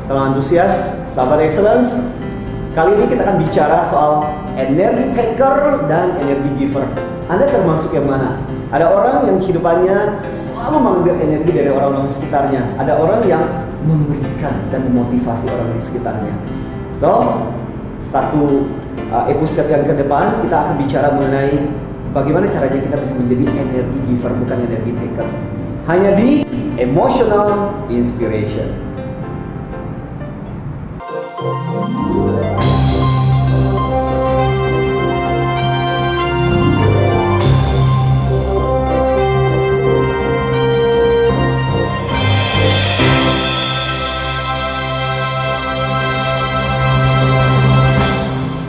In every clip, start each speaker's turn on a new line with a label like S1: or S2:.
S1: Salam antusias, sahabat excellence. Kali ini kita akan bicara soal energi taker dan energi giver. Anda termasuk yang mana? Ada orang yang hidupannya selalu mengambil energi dari orang-orang sekitarnya. Ada orang yang memberikan dan memotivasi orang di sekitarnya. So, satu episode yang ke depan kita akan bicara mengenai bagaimana caranya kita bisa menjadi energi giver bukan energi taker. Hanya di Emotional Inspiration.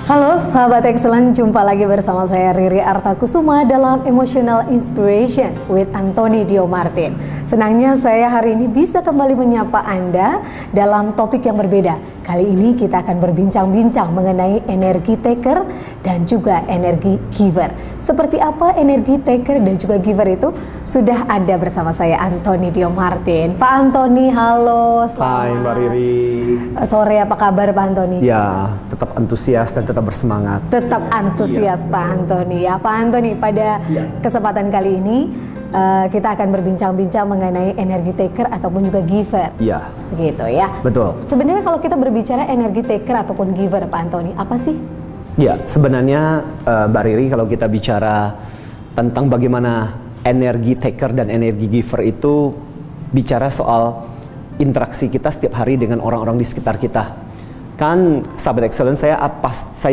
S2: Halo sahabat excellent, jumpa lagi bersama saya Riri Artakusuma dalam Emotional Inspiration with Anthony Dio Martin. Senangnya saya hari ini bisa kembali menyapa Anda dalam topik yang berbeda. Kali ini kita akan berbincang-bincang mengenai energi taker dan juga energi giver. Seperti apa energi taker dan juga giver itu? Sudah ada bersama saya Anthony Dio Martin. Pak Anthony, halo.
S1: Hai Mbak Riri.
S2: Sore, apa kabar Pak Anthony?
S1: Ya, tetap antusias dan tetap bersemangat.
S2: Tetap antusias Pak Anthony. Ya Pak Anthony, pada kesempatan kali ini kita akan berbincang-bincang mengenai energi taker ataupun juga giver.
S1: Iya.
S2: Begitu ya.
S1: Betul.
S2: Sebenarnya kalau kita berbicara energi taker ataupun giver Pak Anthony, apa sih?
S1: Ya, sebenarnya Mbak Riri, kalau kita bicara tentang bagaimana energi taker dan energi giver itu bicara soal interaksi kita setiap hari dengan orang-orang di sekitar kita. Kan sahabat excellence, saya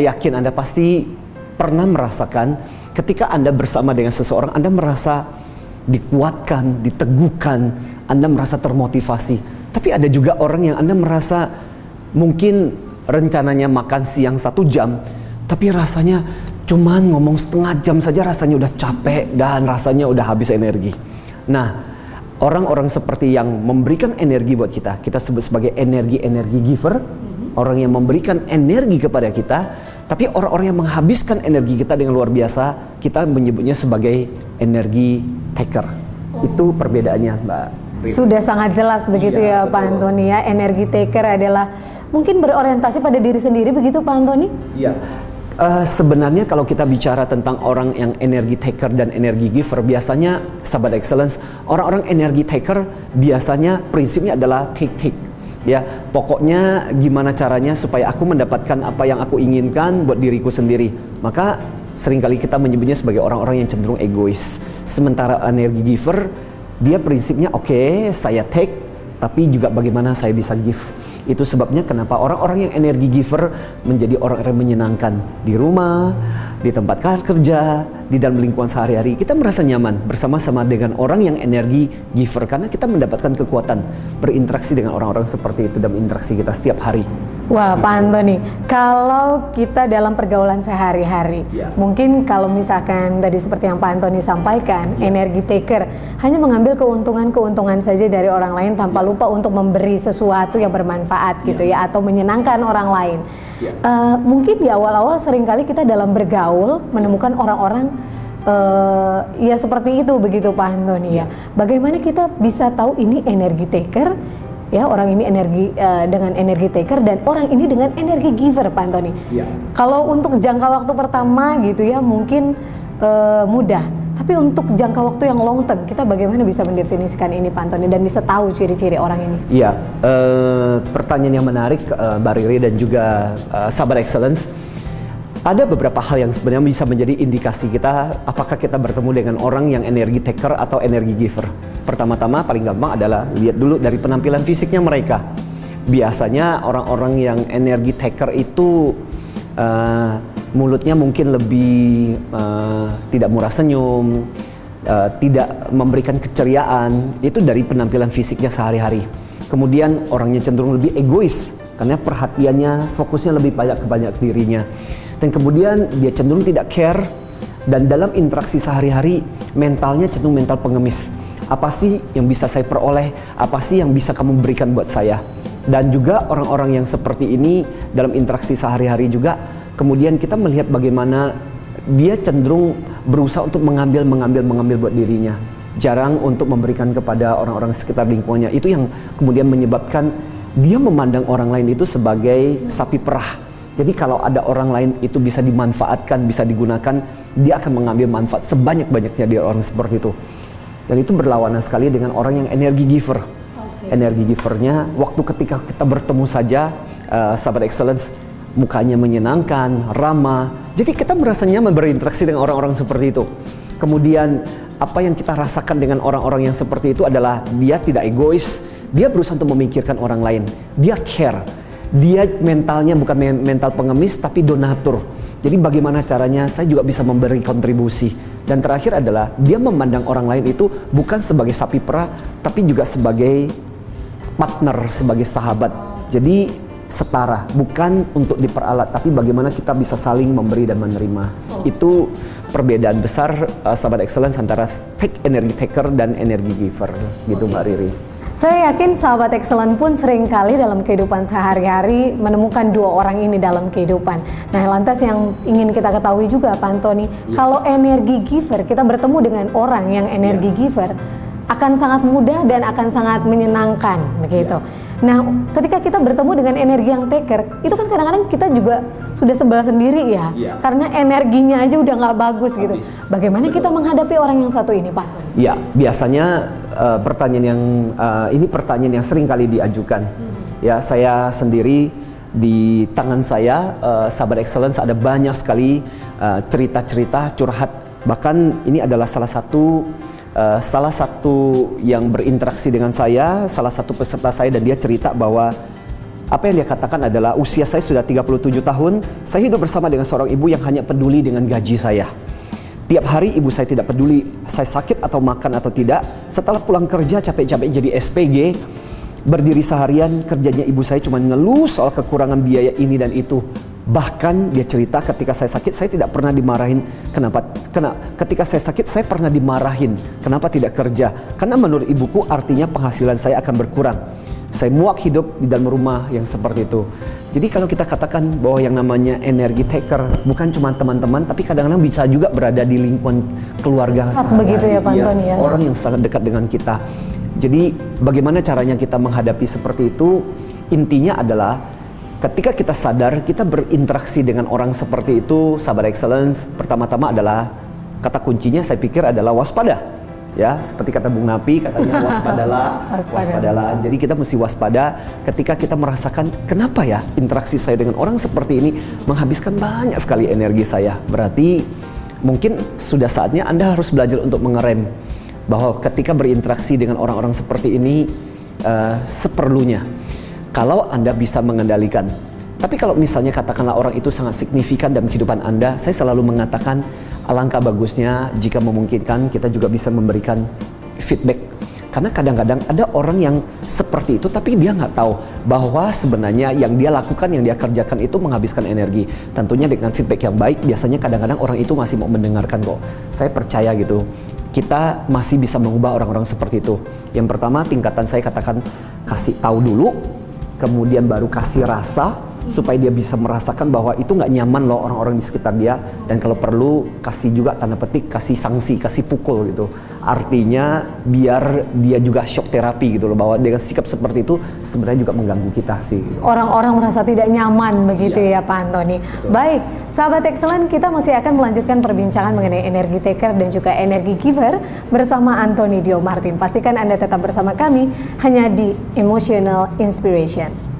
S1: yakin Anda pasti pernah merasakan ketika Anda bersama dengan seseorang, Anda merasa dikuatkan, diteguhkan, Anda merasa termotivasi. Tapi ada juga orang yang Anda merasa mungkin rencananya makan siang 1 jam, tapi rasanya cuman ngomong setengah jam saja rasanya udah capek dan rasanya udah habis energi. Nah, orang-orang seperti yang memberikan energi buat kita sebut sebagai energi giver. Orang yang memberikan energi kepada kita, tapi orang-orang yang menghabiskan energi kita dengan luar biasa, kita menyebutnya sebagai energi taker. Itu perbedaannya, Mbak.
S2: Sudah sangat jelas begitu ya
S1: betul.
S2: Pak Anthony ya. Energi taker adalah mungkin berorientasi pada diri sendiri begitu Pak Anthony?
S1: Iya. Sebenarnya kalau kita bicara tentang orang yang energi taker dan energi giver, biasanya sahabat excellence, orang-orang energi taker biasanya prinsipnya adalah take. Ya, pokoknya gimana caranya supaya aku mendapatkan apa yang aku inginkan buat diriku sendiri. Maka seringkali kita menyebutnya sebagai orang-orang yang cenderung egois. Sementara energi giver, dia prinsipnya oke, saya take, tapi juga bagaimana saya bisa give. Itu sebabnya kenapa orang-orang yang energi giver menjadi orang-orang yang menyenangkan di rumah, di tempat kerja, di dalam lingkungan sehari-hari. Kita merasa nyaman bersama-sama dengan orang yang energi giver karena kita mendapatkan kekuatan berinteraksi dengan orang-orang seperti itu dalam interaksi kita setiap hari.
S2: Wah Pak Anthony, kalau kita dalam pergaulan sehari-hari, mungkin kalau misalkan tadi seperti yang Pak Anthony sampaikan, energi taker hanya mengambil keuntungan saja dari orang lain tanpa lupa untuk memberi sesuatu yang bermanfaat gitu ya, atau menyenangkan orang lain. Mungkin di awal-awal seringkali kita dalam bergaul menemukan orang-orang ya seperti itu begitu Pak Anthony ya. Bagaimana kita bisa tahu ini energi taker? Ya, orang ini dengan energi taker dan orang ini dengan energi giver Pak Anthony. Kalau untuk jangka waktu pertama gitu ya mungkin mudah, tapi untuk jangka waktu yang long term kita bagaimana bisa mendefinisikan ini Pak Anthony dan bisa tahu ciri-ciri orang ini? Iya,
S1: pertanyaan yang menarik Mbak Riri dan juga sahabat excellence. Ada beberapa hal yang sebenarnya bisa menjadi indikasi kita apakah kita bertemu dengan orang yang energi taker atau energi giver. Pertama-tama paling gampang adalah lihat dulu dari penampilan fisiknya mereka. Biasanya orang-orang yang energi taker itu mulutnya mungkin lebih tidak murah senyum, tidak memberikan keceriaan. Itu dari penampilan fisiknya sehari-hari. Kemudian orangnya cenderung lebih egois karena perhatiannya, fokusnya lebih banyak ke dirinya. Dan kemudian dia cenderung tidak care, dan dalam interaksi sehari-hari mentalnya cenderung mental pengemis. Apa sih yang bisa saya peroleh? Apa sih yang bisa kamu berikan buat saya? Dan juga orang-orang yang seperti ini dalam interaksi sehari-hari juga, kemudian kita melihat bagaimana dia cenderung berusaha untuk mengambil buat dirinya. Jarang untuk memberikan kepada orang-orang sekitar lingkungannya. Itu yang kemudian menyebabkan dia memandang orang lain itu sebagai sapi perah. Jadi kalau ada orang lain itu bisa dimanfaatkan, bisa digunakan, dia akan mengambil manfaat sebanyak-banyaknya dari orang seperti itu. Dan itu berlawanan sekali dengan orang yang energi giver. Energi givernya, waktu ketika kita bertemu saja, sahabat excellence, mukanya menyenangkan, ramah. Jadi kita merasa nyaman berinteraksi dengan orang-orang seperti itu. Kemudian apa yang kita rasakan dengan orang-orang yang seperti itu adalah dia tidak egois, dia berusaha untuk memikirkan orang lain, dia care. Dia mentalnya bukan mental pengemis tapi donatur. Jadi bagaimana caranya saya juga bisa memberi kontribusi. Dan terakhir adalah dia memandang orang lain itu bukan sebagai sapi perah tapi juga sebagai partner, sebagai sahabat. Jadi setara, bukan untuk diperalat tapi bagaimana kita bisa saling memberi dan menerima. Itu perbedaan besar sahabat excellence antara energy taker dan energy giver gitu Mbak Riri.
S2: Saya yakin sahabat excellent pun sering kali dalam kehidupan sehari-hari menemukan dua orang ini dalam kehidupan. Nah, lantas yang ingin kita ketahui juga Pak Antoni, kalau energi giver, kita bertemu dengan orang yang energi giver, akan sangat mudah dan akan sangat menyenangkan begitu. Nah, ketika kita bertemu dengan energi yang taker, itu kan kadang-kadang kita juga sudah sebel sendiri ya, karena energinya aja udah nggak bagus gitu. Bagaimana kita menghadapi orang yang satu ini, Pak Antoni?
S1: Ya, biasanya ini pertanyaan yang sering kali diajukan. Ya, saya sendiri di tangan saya, sahabat excellence, ada banyak sekali cerita-cerita curhat. Bahkan ini adalah salah satu yang berinteraksi dengan saya, salah satu peserta saya, dan dia cerita bahwa apa yang dia katakan adalah usia saya sudah 37 tahun, saya hidup bersama dengan seorang ibu yang hanya peduli dengan gaji saya. Tiap hari ibu saya tidak peduli saya sakit atau makan atau tidak. Setelah pulang kerja capek-capek jadi SPG, berdiri seharian, kerjanya ibu saya cuma ngeluh soal kekurangan biaya ini dan itu. Bahkan dia cerita ketika saya sakit saya tidak pernah dimarahin. Ketika saya sakit saya pernah dimarahin kenapa tidak kerja. Karena menurut ibuku artinya penghasilan saya akan berkurang. Saya muak hidup di dalam rumah yang seperti itu. Jadi kalau kita katakan bahwa yang namanya energi taker bukan cuma teman-teman, tapi kadang-kadang bisa juga berada di lingkungan keluarga.
S2: Begitu ya Pak Antoni ya.
S1: Orang yang sangat dekat dengan kita. Jadi bagaimana caranya kita menghadapi seperti itu? Intinya adalah ketika kita sadar kita berinteraksi dengan orang seperti itu, sahabat excellence, pertama-tama adalah kata kuncinya saya pikir adalah waspada. Ya, seperti kata Bung Napi katanya waspadalah. Jadi kita mesti waspada ketika kita merasakan kenapa ya interaksi saya dengan orang seperti ini menghabiskan banyak sekali energi saya. Berarti mungkin sudah saatnya Anda harus belajar untuk mengerem bahwa ketika berinteraksi dengan orang-orang seperti ini seperlunya. Kalau Anda bisa mengendalikan. Tapi kalau misalnya katakanlah orang itu sangat signifikan dalam kehidupan Anda, saya selalu mengatakan alangkah bagusnya jika memungkinkan kita juga bisa memberikan feedback. Karena kadang-kadang ada orang yang seperti itu tapi dia nggak tahu bahwa sebenarnya yang dia lakukan, yang dia kerjakan itu menghabiskan energi. Tentunya dengan feedback yang baik, biasanya kadang-kadang orang itu masih mau mendengarkan kok. Saya percaya gitu. Kita masih bisa mengubah orang-orang seperti itu. Yang pertama tingkatan saya katakan kasih tahu dulu, kemudian baru kasih rasa supaya dia bisa merasakan bahwa itu nggak nyaman loh orang-orang di sekitar dia, dan kalau perlu kasih juga tanda petik, kasih sanksi, kasih pukul gitu. Artinya biar dia juga shock terapi gitu loh, bahwa dengan sikap seperti itu sebenarnya juga mengganggu kita sih.
S2: Orang-orang merasa tidak nyaman begitu ya Pak Antoni. Baik, sahabat excellent, kita masih akan melanjutkan perbincangan mengenai energi taker dan juga energi giver bersama Antoni Dio Martin. Pastikan Anda tetap bersama kami hanya di Emotional Inspiration.